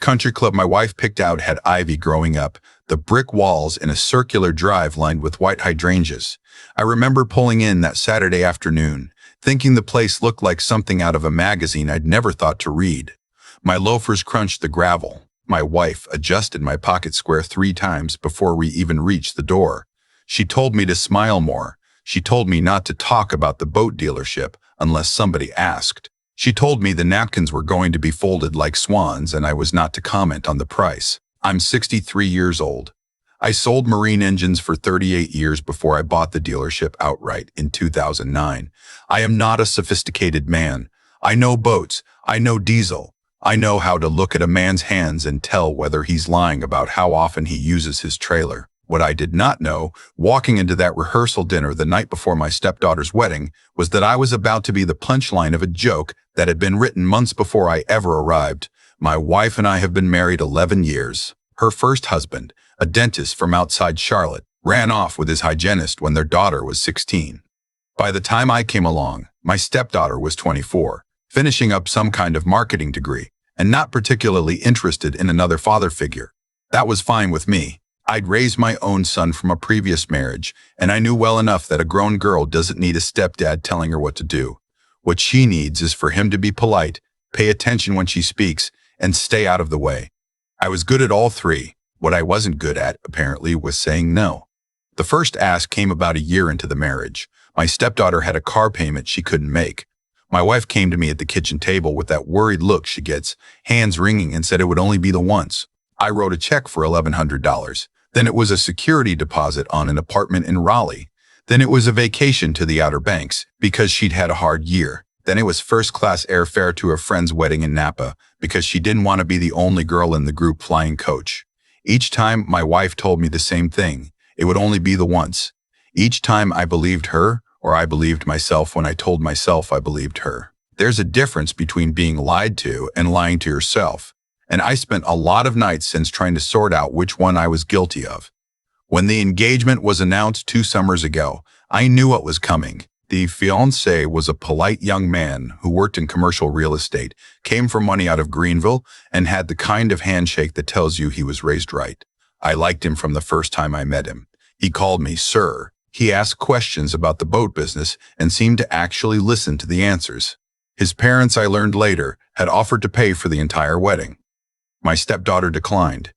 Country club my wife picked out had ivy growing up, the brick walls in a circular drive lined with white hydrangeas. I remember pulling in that Saturday afternoon, thinking the place looked like something out of a magazine I'd never thought to read. My loafers crunched the gravel. My wife adjusted my pocket square 3 times before we even reached the door. She told me to smile more. She told me not to talk about the boat dealership unless somebody asked. She told me the napkins were going to be folded like swans and I was not to comment on the price. I'm 63 years old. I sold marine engines for 38 years before I bought the dealership outright in 2009. I am not a sophisticated man. I know boats. I know diesel. I know how to look at a man's hands and tell whether he's lying about how often he uses his trailer. What I did not know, walking into that rehearsal dinner the night before my stepdaughter's wedding, was that I was about to be the punchline of a joke that had been written months before I ever arrived. My wife and I have been married 11 years. Her first husband, a dentist from outside Charlotte, ran off with his hygienist when their daughter was 16. By the time I came along, my stepdaughter was 24, finishing up some kind of marketing degree, and not particularly interested in another father figure. That was fine with me. I'd raised my own son from a previous marriage, and I knew well enough that a grown girl doesn't need a stepdad telling her what to do. What she needs is for him to be polite, pay attention when she speaks, and stay out of the way. I was good at all 3. What I wasn't good at, apparently, was saying no. The first ask came about a year into the marriage. My stepdaughter had a car payment she couldn't make. My wife came to me at the kitchen table with that worried look she gets, hands wringing, and said it would only be the once. I wrote a check for $1,100. Then it was a security deposit on an apartment in Raleigh. Then it was a vacation to the Outer Banks because she'd had a hard year. Then it was first-class airfare to a friend's wedding in Napa because she didn't want to be the only girl in the group flying coach. Each time my wife told me the same thing, it would only be the once. Each time I believed her, or I believed myself when I told myself I believed her. There's a difference between being lied to and lying to yourself. And I spent a lot of nights since trying to sort out which one I was guilty of. When the engagement was announced 2 summers ago, I knew what was coming. The fiancé was a polite young man who worked in commercial real estate, came from money out of Greenville, and had the kind of handshake that tells you he was raised right. I liked him from the first time I met him. He called me sir. He asked questions about the boat business and seemed to actually listen to the answers. His parents, I learned later, had offered to pay for the entire wedding. My stepdaughter declined.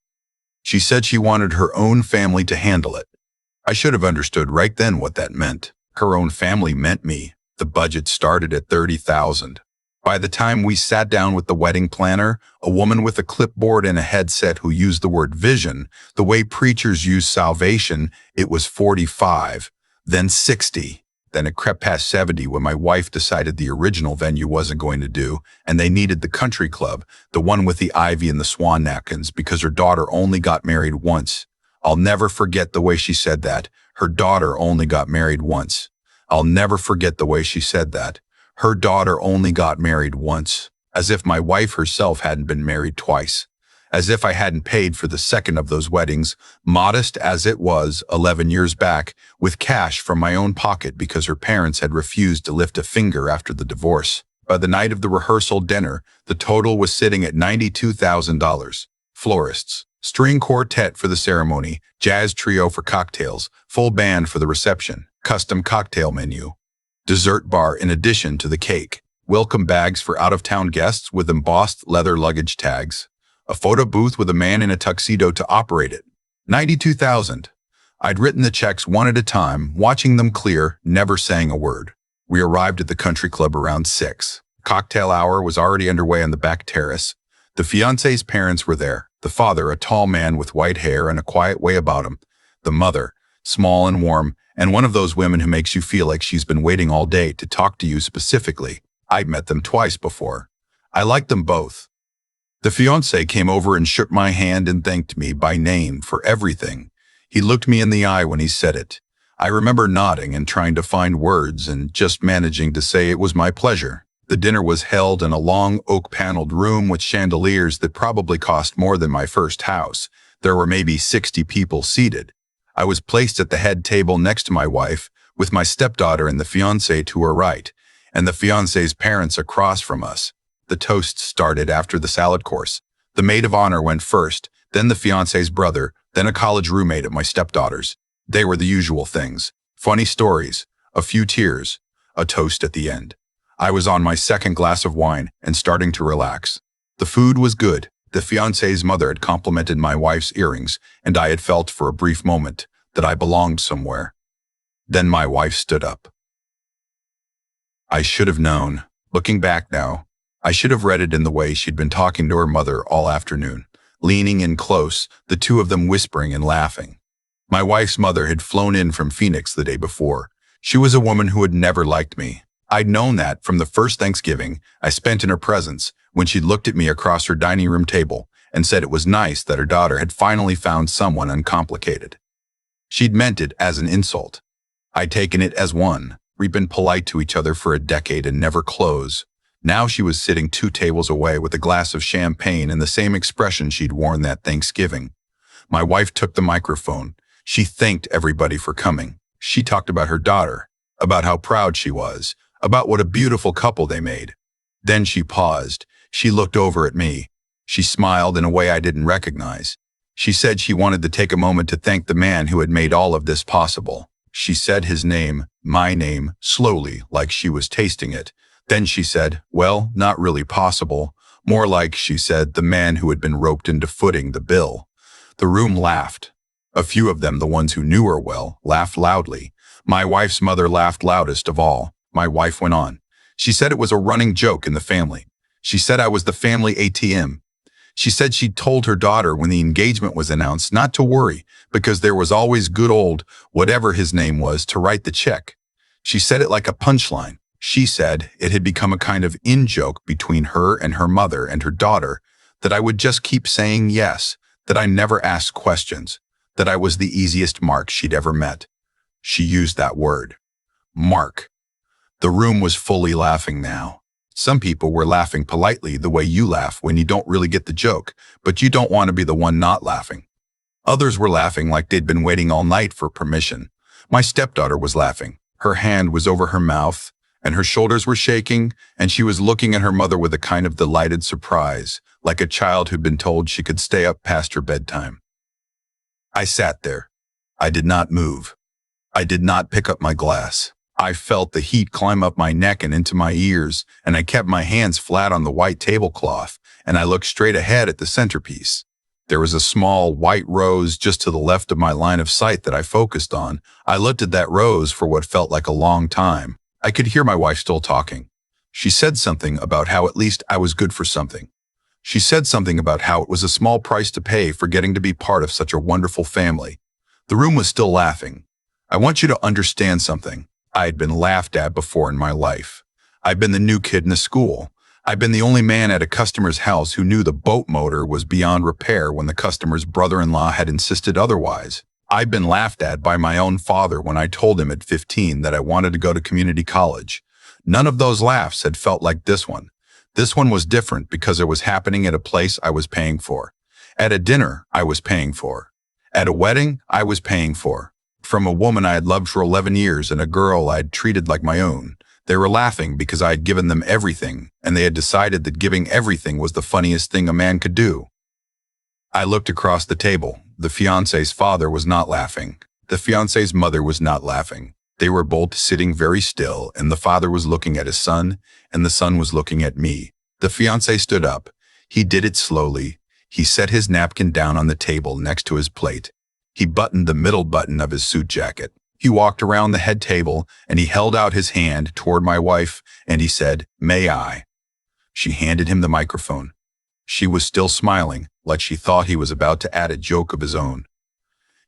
She said she wanted her own family to handle it. I should have understood right then what that meant. Her own family meant me. The budget started at $30,000. By the time we sat down with the wedding planner, a woman with a clipboard and a headset who used the word vision, the way preachers use salvation, it was 45, then 60. Then it crept past 70 when my wife decided the original venue wasn't going to do, and they needed the country club, the one with the ivy and the swan napkins, because her daughter only got married once. I'll never forget the way she said that. Her daughter only got married once. I'll never forget the way she said that. Her daughter only got married once. As if my wife herself hadn't been married twice. As if I hadn't paid for the second of those weddings, modest as it was 11 years back, with cash from my own pocket because her parents had refused to lift a finger after the divorce. By the night of the rehearsal dinner, the total was sitting at $92,000. Florists, string quartet for the ceremony, jazz trio for cocktails, full band for the reception, custom cocktail menu, dessert bar in addition to the cake, welcome bags for out-of-town guests with embossed leather luggage tags, a photo booth with a man in a tuxedo to operate it. $92,000. I'd written the checks one at a time, watching them clear, never saying a word. We arrived at the country club around 6. Cocktail hour was already underway on the back terrace. The fiancé's parents were there. The father, a tall man with white hair and a quiet way about him. The mother, small and warm, and one of those women who makes you feel like she's been waiting all day to talk to you specifically. I'd met them twice before. I liked them both. The fiancé came over and shook my hand and thanked me by name for everything. He looked me in the eye when he said it. I remember nodding and trying to find words and just managing to say it was my pleasure. The dinner was held in a long oak-paneled room with chandeliers that probably cost more than my first house. There were maybe 60 people seated. I was placed at the head table next to my wife, with my stepdaughter and the fiancé to her right, and the fiancé's parents across from us. The toast started after the salad course. The maid of honor went first, then the fiancé's brother, then a college roommate at my stepdaughter's. They were the usual things. Funny stories, a few tears, a toast at the end. I was on my second glass of wine and starting to relax. The food was good. The fiancé's mother had complimented my wife's earrings, and I had felt for a brief moment that I belonged somewhere. Then my wife stood up. I should have known. Looking back now, I should have read it in the way she'd been talking to her mother all afternoon, leaning in close, the two of them whispering and laughing. My wife's mother had flown in from Phoenix the day before. She was a woman who had never liked me. I'd known that from the first Thanksgiving I spent in her presence when she looked at me across her dining room table and said it was nice that her daughter had finally found someone uncomplicated. She'd meant it as an insult. I'd taken it as one. We'd been polite to each other for a decade and never close. Now she was sitting 2 tables away with a glass of champagne and the same expression she'd worn that Thanksgiving. My wife took the microphone. She thanked everybody for coming. She talked about her daughter, about how proud she was, about what a beautiful couple they made. Then she paused. She looked over at me. She smiled in a way I didn't recognize. She said she wanted to take a moment to thank the man who had made all of this possible. She said his name, my name, slowly, like she was tasting it. Then she said, well, not really possible. More like, she said, the man who had been roped into footing the bill. The room laughed. A few of them, the ones who knew her well, laughed loudly. My wife's mother laughed loudest of all. My wife went on. She said it was a running joke in the family. She said I was the family ATM. She said she'd told her daughter when the engagement was announced not to worry because there was always good old, whatever his name was, to write the check. She said it like a punchline. She said it had become a kind of in-joke between her and her mother and her daughter, that I would just keep saying yes, that I never asked questions, that I was the easiest mark she'd ever met. She used that word. Mark. The room was fully laughing now. Some people were laughing politely the way you laugh when you don't really get the joke, but you don't want to be the one not laughing. Others were laughing like they'd been waiting all night for permission. My stepdaughter was laughing. Her hand was over her mouth, and her shoulders were shaking, and she was looking at her mother with a kind of delighted surprise, like a child who'd been told she could stay up past her bedtime. I sat there. I did not move. I did not pick up my glass. I felt the heat climb up my neck and into my ears, and I kept my hands flat on the white tablecloth, and I looked straight ahead at the centerpiece. There was a small white rose just to the left of my line of sight that I focused on. I looked at that rose for what felt like a long time. I could hear my wife still talking. She said something about how at least I was good for something. She said something about how it was a small price to pay for getting to be part of such a wonderful family. The room was still laughing. I want you to understand something. I had been laughed at before in my life. I'd been the new kid in the school. I'd been the only man at a customer's house who knew the boat motor was beyond repair when the customer's brother-in-law had insisted otherwise. I'd been laughed at by my own father when I told him at 15 that I wanted to go to community college. None of those laughs had felt like this one. This one was different because it was happening at a place I was paying for. At a dinner, I was paying for. At a wedding, I was paying for. From a woman I had loved for 11 years and a girl I'd treated like my own. They were laughing because I had given them everything, and they had decided that giving everything was the funniest thing a man could do. I looked across the table. The fiancé's father was not laughing. The fiancé's mother was not laughing. They were both sitting very still, and the father was looking at his son, and the son was looking at me. The fiancé stood up. He did it slowly. He set his napkin down on the table next to his plate. He buttoned the middle button of his suit jacket. He walked around the head table, and he held out his hand toward my wife, and he said, "May I?" She handed him the microphone. She was still smiling, like she thought he was about to add a joke of his own.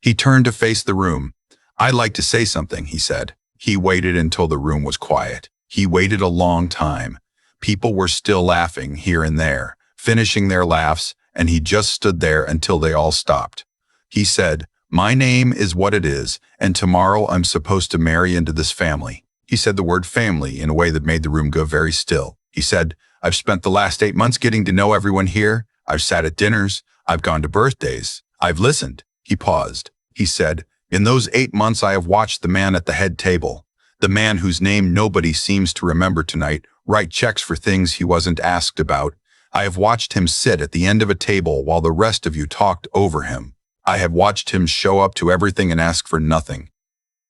He turned to face the room. "I'd like to say something," he said. He waited until the room was quiet. He waited a long time. People were still laughing here and there, finishing their laughs, and he just stood there until they all stopped. He said, "My name is what it is, and tomorrow I'm supposed to marry into this family." He said the word family in a way that made the room go very still. He said, "I've spent the last 8 months getting to know everyone here. I've sat at dinners. I've gone to birthdays. I've listened." He paused. He said, "In those 8 months I have watched the man at the head table, the man whose name nobody seems to remember tonight, write checks for things he wasn't asked about. I have watched him sit at the end of a table while the rest of you talked over him. I have watched him show up to everything and ask for nothing.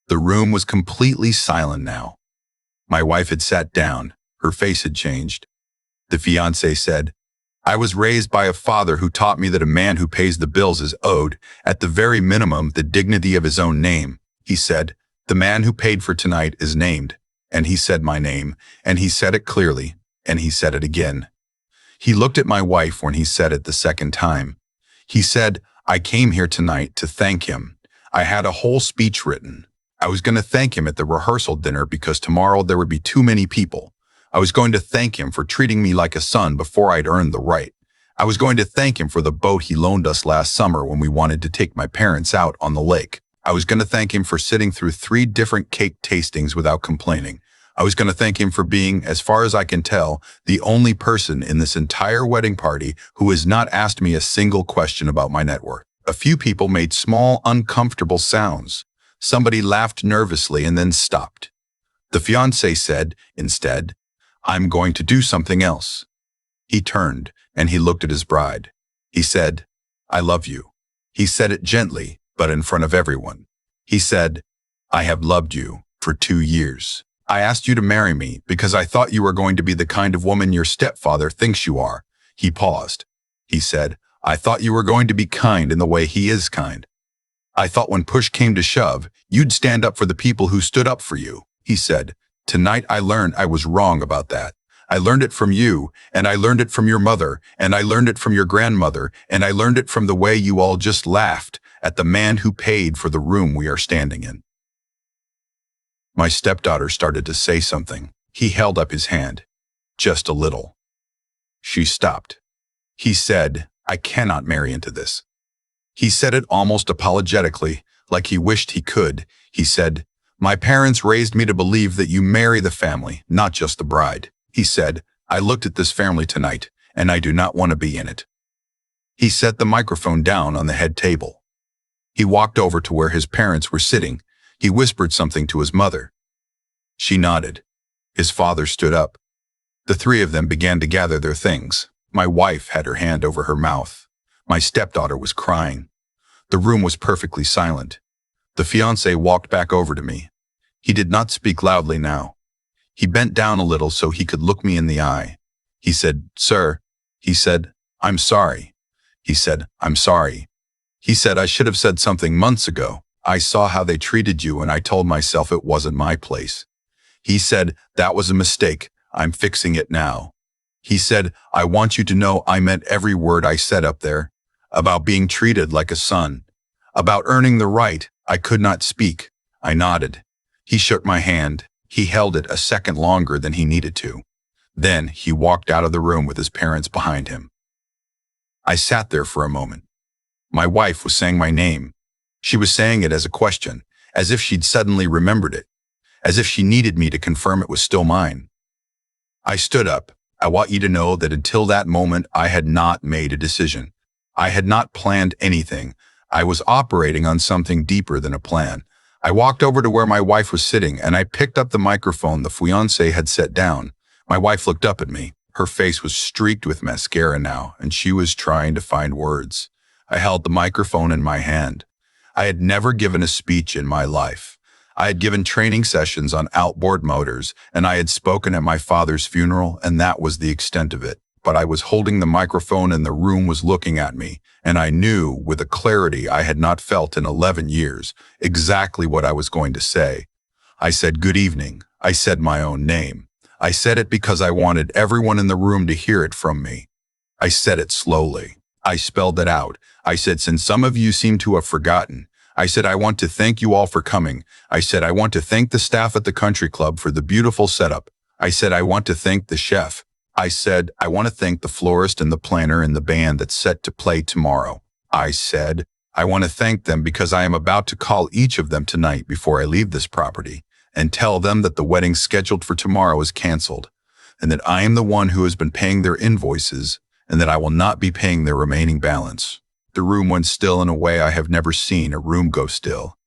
The room was completely silent now. My wife had sat down. Her face had changed. The fiancé said, I was raised by a father who taught me that a man who pays the bills is owed, at the very minimum, the dignity of his own name. He said, the man who paid for tonight is named. And he said my name, and he said it clearly, and he said it again. He looked at my wife when he said it the second time. He said, I came here tonight to thank him. I had a whole speech written. I was going to thank him at the rehearsal dinner because tomorrow there would be too many people. I was going to thank him for treating me like a son before I'd earned the right. I was going to thank him for the boat he loaned us last summer when we wanted to take my parents out on the lake. I was going to thank him for sitting through 3 different cake tastings without complaining. I was going to thank him for being, as far as I can tell, the only person in this entire wedding party who has not asked me a single question about my net worth. A few people made small, uncomfortable sounds. Somebody laughed nervously and then stopped. The fiancé said, instead, I'm going to do something else. He turned and he looked at his bride. He said, I love you. He said it gently, but in front of everyone. He said, I have loved you for 2 years. I asked you to marry me because I thought you were going to be the kind of woman your stepfather thinks you are. He paused. He said, I thought you were going to be kind in the way he is kind. I thought when push came to shove, you'd stand up for the people who stood up for you. He said, tonight I learned I was wrong about that. I learned it from you, and I learned it from your mother, and I learned it from your grandmother, and I learned it from the way you all just laughed at the man who paid for the room we are standing in. My stepdaughter started to say something. He held up his hand. Just a little. She stopped. He said, I cannot marry into this. He said it almost apologetically, like he wished he could. He said, my parents raised me to believe that you marry the family, not just the bride. He said, I looked at this family tonight, and I do not want to be in it. He set the microphone down on the head table. He walked over to where his parents were sitting. He whispered something to his mother. She nodded. His father stood up. The 3 of them began to gather their things. My wife had her hand over her mouth. My stepdaughter was crying. The room was perfectly silent. The fiancé walked back over to me. He did not speak loudly now. He bent down a little so he could look me in the eye. He said, Sir. He said, I'm sorry. He said, I'm sorry. He said, I should have said something months ago. I saw how they treated you and I told myself it wasn't my place. He said, that was a mistake. I'm fixing it now. He said, I want you to know I meant every word I said up there. About being treated like a son. About earning the right. I could not speak. I nodded. He shook my hand. He held it a second longer than he needed to. Then he walked out of the room with his parents behind him. I sat there for a moment. My wife was saying my name. She was saying it as a question, as if she'd suddenly remembered it, as if she needed me to confirm it was still mine. I stood up. I want you to know that until that moment, I had not made a decision. I had not planned anything. I was operating on something deeper than a plan. I walked over to where my wife was sitting, and I picked up the microphone the fiancé had set down. My wife looked up at me. Her face was streaked with mascara now, and she was trying to find words. I held the microphone in my hand. I had never given a speech in my life. I had given training sessions on outboard motors, and I had spoken at my father's funeral, and that was the extent of it. But I was holding the microphone and the room was looking at me, and I knew, with a clarity I had not felt in 11 years, exactly what I was going to say. I said, good evening. I said my own name. I said it because I wanted everyone in the room to hear it from me. I said it slowly. I spelled it out. I said, since some of you seem to have forgotten, I said, I want to thank you all for coming. I said, I want to thank the staff at the country club for the beautiful setup. I said, I want to thank the chef. I said, I want to thank the florist and the planner and the band that's set to play tomorrow. I said, I want to thank them because I am about to call each of them tonight before I leave this property and tell them that the wedding scheduled for tomorrow is canceled and that I am the one who has been paying their invoices and that I will not be paying their remaining balance. The room went still in a way I have never seen a room go still.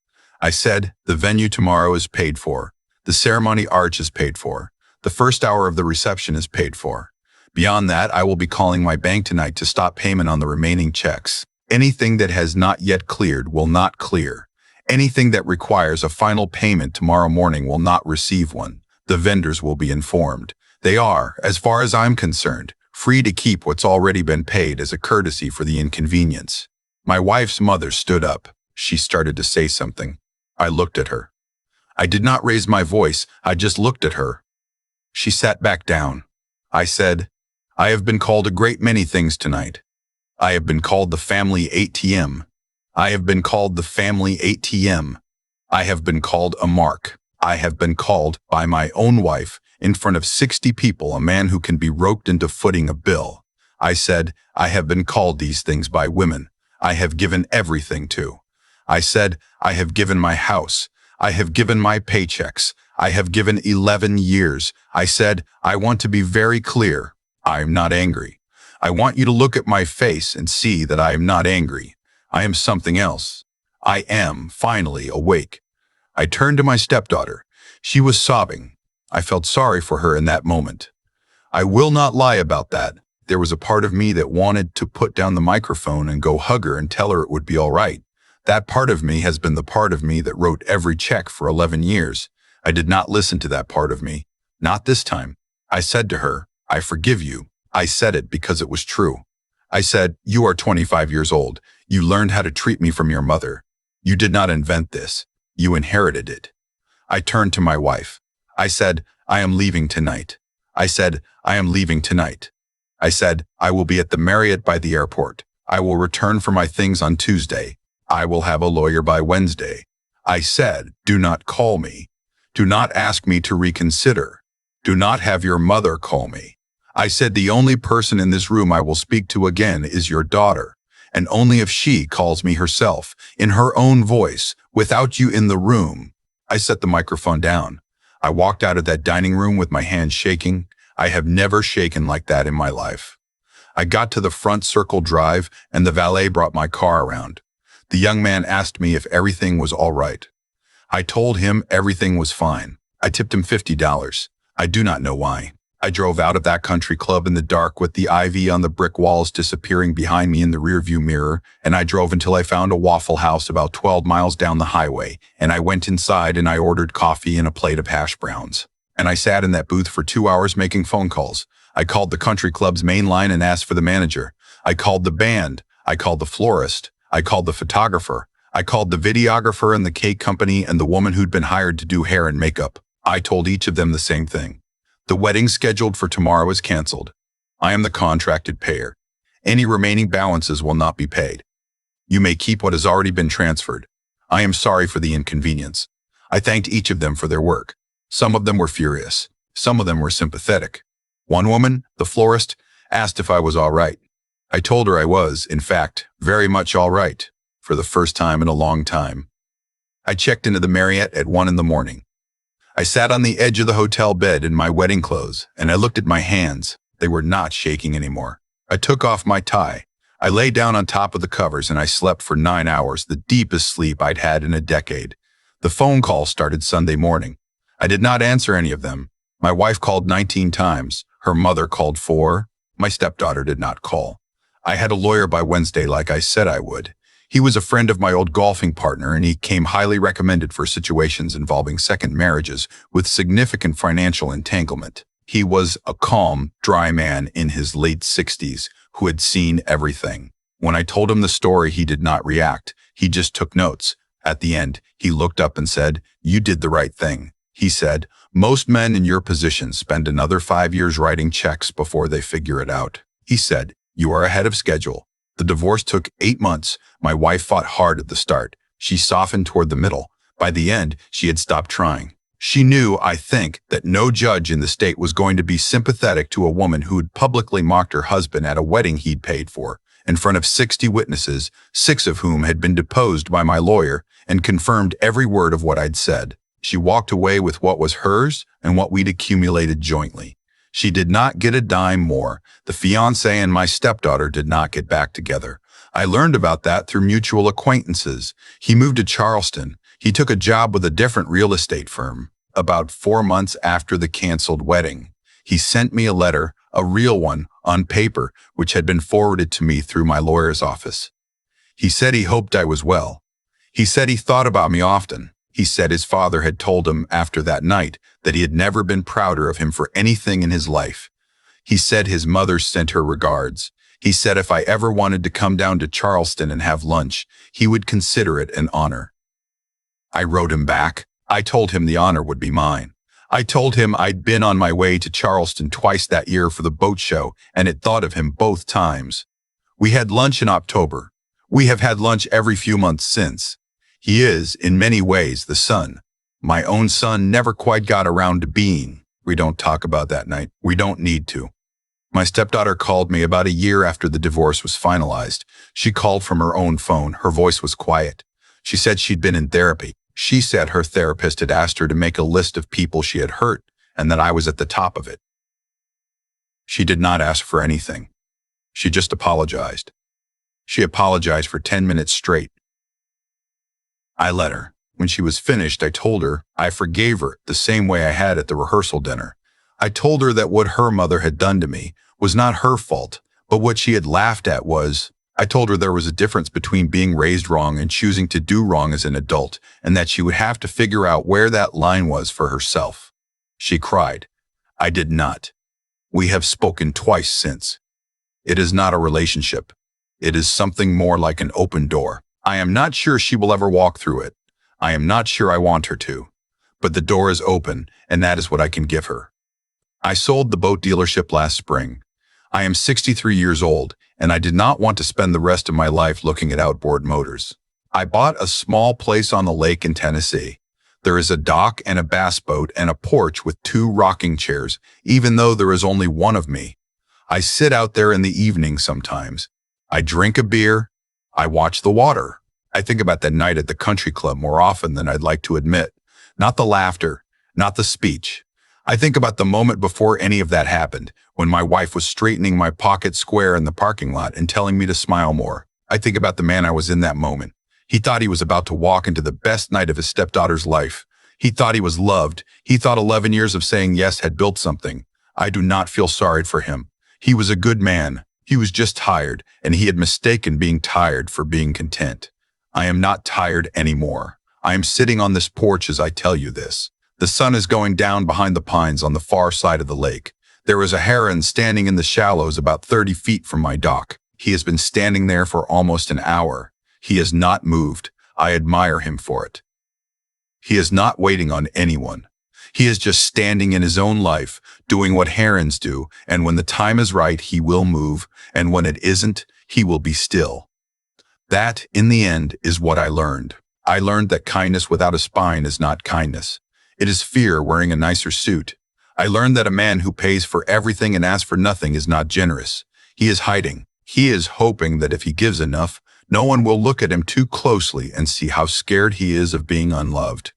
I said, the venue tomorrow is paid for. The ceremony arch is paid for. The first hour of the reception is paid for. Beyond that, I will be calling my bank tonight to stop payment on the remaining checks. Anything that has not yet cleared will not clear. Anything that requires a final payment tomorrow morning will not receive one. The vendors will be informed. They are, as far as I'm concerned, free to keep what's already been paid as a courtesy for the inconvenience. My wife's mother stood up. She started to say something. I looked at her. I did not raise my voice. I just looked at her. She sat back down. I said, I have been called a great many things tonight. I have been called the family ATM. I have been called the family ATM. I have been called a mark. I have been called by my own wife in front of 60 people a man who can be roped into footing a bill. I said, I have been called these things by women. I have given everything to. I said, I have given my house. I have given my paychecks. I have given 11 years. I said, I want to be very clear. I am not angry. I want you to look at my face and see that I am not angry. I am something else. I am finally awake. I turned to my stepdaughter. She was sobbing. I felt sorry for her in that moment. I will not lie about that. There was a part of me that wanted to put down the microphone and go hug her and tell her it would be all right. That part of me has been the part of me that wrote every check for 11 years. I did not listen to that part of me. Not this time. I said to her, I forgive you. I said it because it was true. I said, you are 25 years old. You learned how to treat me from your mother. You did not invent this. You inherited it. I turned to my wife. I said, I am leaving tonight. I said, I am leaving tonight. I said, I will be at the Marriott by the airport. I will return for my things on Tuesday. I will have a lawyer by Wednesday. I said, do not call me. Do not ask me to reconsider. Do not have your mother call me. I said the only person in this room I will speak to again is your daughter, and only if she calls me herself, in her own voice, without you in the room. I set the microphone down. I walked out of that dining room with my hands shaking. I have never shaken like that in my life. I got to the front circle drive, and the valet brought my car around. The young man asked me if everything was all right. I told him everything was fine. I tipped him $50. I do not know why. I drove out of that country club in the dark with the ivy on the brick walls disappearing behind me in the rearview mirror, and I drove until I found a Waffle House about 12 miles down the highway, and I went inside and I ordered coffee and a plate of hash browns. And I sat in that booth for 2 hours making phone calls. I called the country club's main line and asked for the manager. I called the band. I called the florist. I called the photographer. I called the videographer and the cake company and the woman who'd been hired to do hair and makeup. I told each of them the same thing. The wedding scheduled for tomorrow is canceled. I am the contracted payer. Any remaining balances will not be paid. You may keep what has already been transferred. I am sorry for the inconvenience. I thanked each of them for their work. Some of them were furious. Some of them were sympathetic. One woman, the florist, asked if I was all right. I told her I was, in fact, very much all right, for the first time in a long time. I checked into the Marriott at 1 in the morning. I sat on the edge of the hotel bed in my wedding clothes, and I looked at my hands. They were not shaking anymore. I took off my tie. I lay down on top of the covers and I slept for 9 hours, the deepest sleep I'd had in a decade. The phone call started Sunday morning. I did not answer any of them. My wife called 19 times. Her mother called 4. My stepdaughter did not call. I had a lawyer by Wednesday like I said I would. He was a friend of my old golfing partner, and he came highly recommended for situations involving second marriages with significant financial entanglement. He was a calm, dry man in his late 60s who had seen everything. When I told him the story, he did not react. He just took notes. At the end, he looked up and said, "You did the right thing." He said, "Most men in your position spend another 5 years writing checks before they figure it out." He said, "You are ahead of schedule." The divorce took 8 months. My wife fought hard at the start. She softened toward the middle. By the end, she had stopped trying. She knew, I think, that no judge in the state was going to be sympathetic to a woman who had publicly mocked her husband at a wedding he'd paid for, in front of 60 witnesses, 6 of whom had been deposed by my lawyer and confirmed every word of what I'd said. She walked away with what was hers and what we'd accumulated jointly. She did not get a dime more. The fiancé and my stepdaughter did not get back together. I learned about that through mutual acquaintances. He moved to Charleston. He took a job with a different real estate firm. About 4 months after the canceled wedding, he sent me a letter. a real one, on paper, which had been forwarded to me through my lawyer's office. He said he hoped I was well. He said he thought about me often. He said his father had told him after that night that he had never been prouder of him for anything in his life. He said his mother sent her regards. He said if I ever wanted to come down to Charleston and have lunch, he would consider it an honor. I wrote him back. I told him the honor would be mine. I told him I'd been on my way to Charleston twice that year for the boat show and had thought of him both times. We had lunch in October. We have had lunch every few months since. He is, in many ways, the son. My own son never quite got around to being. We don't talk about that night. We don't need to. My stepdaughter called me about a year after the divorce was finalized. She called from her own phone. Her voice was quiet. She said she'd been in therapy. She said her therapist had asked her to make a list of people she had hurt and that I was at the top of it. She did not ask for anything. She just apologized. She apologized for 10 minutes straight. I let her. When she was finished, I told her I forgave her the same way I had at the rehearsal dinner. I told her that what her mother had done to me was not her fault, but what she had laughed at was. I told her there was a difference between being raised wrong and choosing to do wrong as an adult, and that she would have to figure out where that line was for herself. She cried. I did not. We have spoken twice since. It is not a relationship. It is something more like an open door. I am not sure she will ever walk through it. I am not sure I want her to. But the door is open, and that is what I can give her. I sold the boat dealership last spring. I am 63 years old, and I did not want to spend the rest of my life looking at outboard motors. I bought a small place on the lake in Tennessee. There is a dock and a bass boat and a porch with 2 rocking chairs, even though there is only one of me. I sit out there in the evening sometimes. I drink a beer. I watch the water. I think about that night at the country club more often than I'd like to admit. Not the laughter, not the speech. I think about the moment before any of that happened, when my wife was straightening my pocket square in the parking lot and telling me to smile more. I think about the man I was in that moment. He thought he was about to walk into the best night of his stepdaughter's life. He thought he was loved. He thought 11 years of saying yes had built something. I do not feel sorry for him. He was a good man. He was just tired, and he had mistaken being tired for being content. I am not tired anymore. I am sitting on this porch as I tell you this. The sun is going down behind the pines on the far side of the lake. There is a heron standing in the shallows about 30 feet from my dock. He has been standing there for almost an hour. He has not moved. I admire him for it. He is not waiting on anyone. He is just standing in his own life, doing what herons do, and when the time is right, he will move, and when it isn't, he will be still. That, in the end, is what I learned. I learned that kindness without a spine is not kindness. It is fear wearing a nicer suit. I learned that a man who pays for everything and asks for nothing is not generous. He is hiding. He is hoping that if he gives enough, no one will look at him too closely and see how scared he is of being unloved.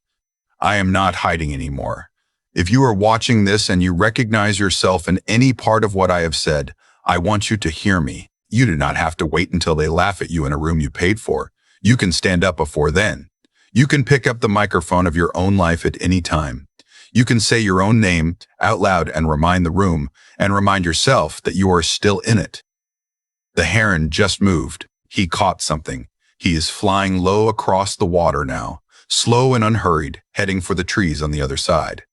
I am not hiding anymore. If you are watching this and you recognize yourself in any part of what I have said, I want you to hear me. You do not have to wait until they laugh at you in a room you paid for. You can stand up before then. You can pick up the microphone of your own life at any time. You can say your own name out loud and remind the room and remind yourself that you are still in it. The heron just moved. He caught something. He is flying low across the water now, slow and unhurried, heading for the trees on the other side.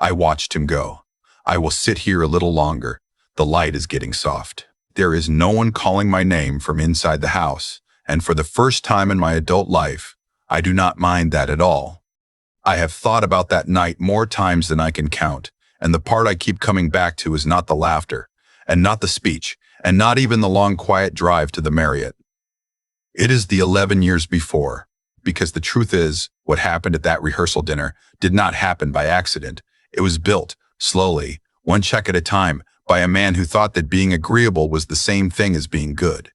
I watched him go. I will sit here a little longer. The light is getting soft. There is no one calling my name from inside the house, and for the first time in my adult life, I do not mind that at all. I have thought about that night more times than I can count, and the part I keep coming back to is not the laughter, and not the speech, and not even the long quiet drive to the Marriott. It is the 11 years before, because the truth is, what happened at that rehearsal dinner did not happen by accident. It was built, slowly, one check at a time, by a man who thought that being agreeable was the same thing as being good.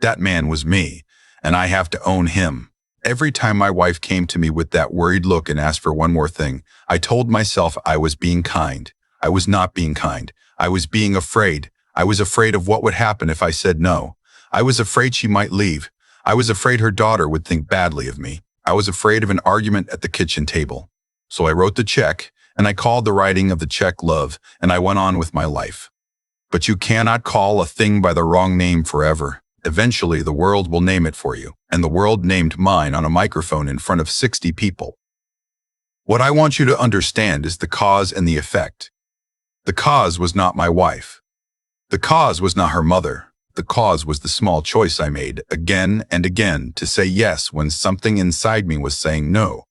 That man was me, and I have to own him. Every time my wife came to me with that worried look and asked for one more thing, I told myself I was being kind. I was not being kind. I was being afraid. I was afraid of what would happen if I said no. I was afraid she might leave. I was afraid her daughter would think badly of me. I was afraid of an argument at the kitchen table. So I wrote the check, and I called the writing of the check love, and I went on with my life. But you cannot call a thing by the wrong name forever. Eventually, the world will name it for you, and the world named mine on a microphone in front of 60 people. What I want you to understand is the cause and the effect. The cause was not my wife. The cause was not her mother. The cause was the small choice I made again and again to say yes when something inside me was saying no.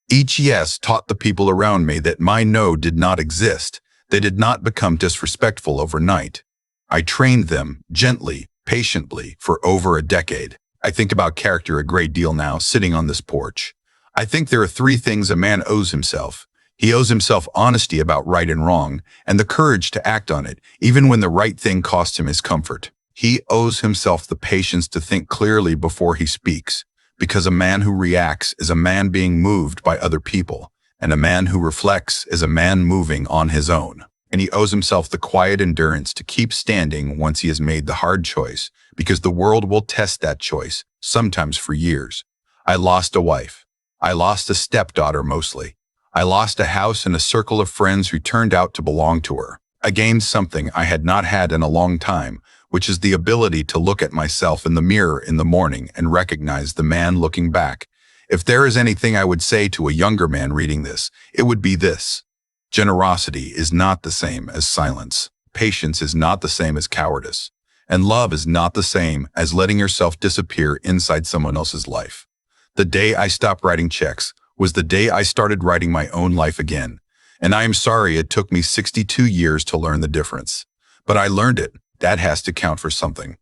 Each yes taught the people around me that my no did not exist. They did not become disrespectful overnight. I trained them gently, patiently, for over a decade. I think about character a great deal now, sitting on this porch. I think there are 3 things a man owes himself. He owes himself honesty about right and wrong, and the courage to act on it, even when the right thing costs him his comfort. He owes himself the patience to think clearly before he speaks, because a man who reacts is a man being moved by other people, and a man who reflects is a man moving on his own. And he owes himself the quiet endurance to keep standing once he has made the hard choice, because the world will test that choice, sometimes for years. I lost a wife. I lost a stepdaughter mostly. I lost a house and a circle of friends who turned out to belong to her. I gained something I had not had in a long time, which is the ability to look at myself in the mirror in the morning and recognize the man looking back. If there is anything I would say to a younger man reading this, it would be this. Generosity is not the same as silence. Patience is not the same as cowardice. And love is not the same as letting yourself disappear inside someone else's life. The day I stopped writing checks was the day I started writing my own life again. And I am sorry it took me 62 years to learn the difference. But I learned it. That has to count for something.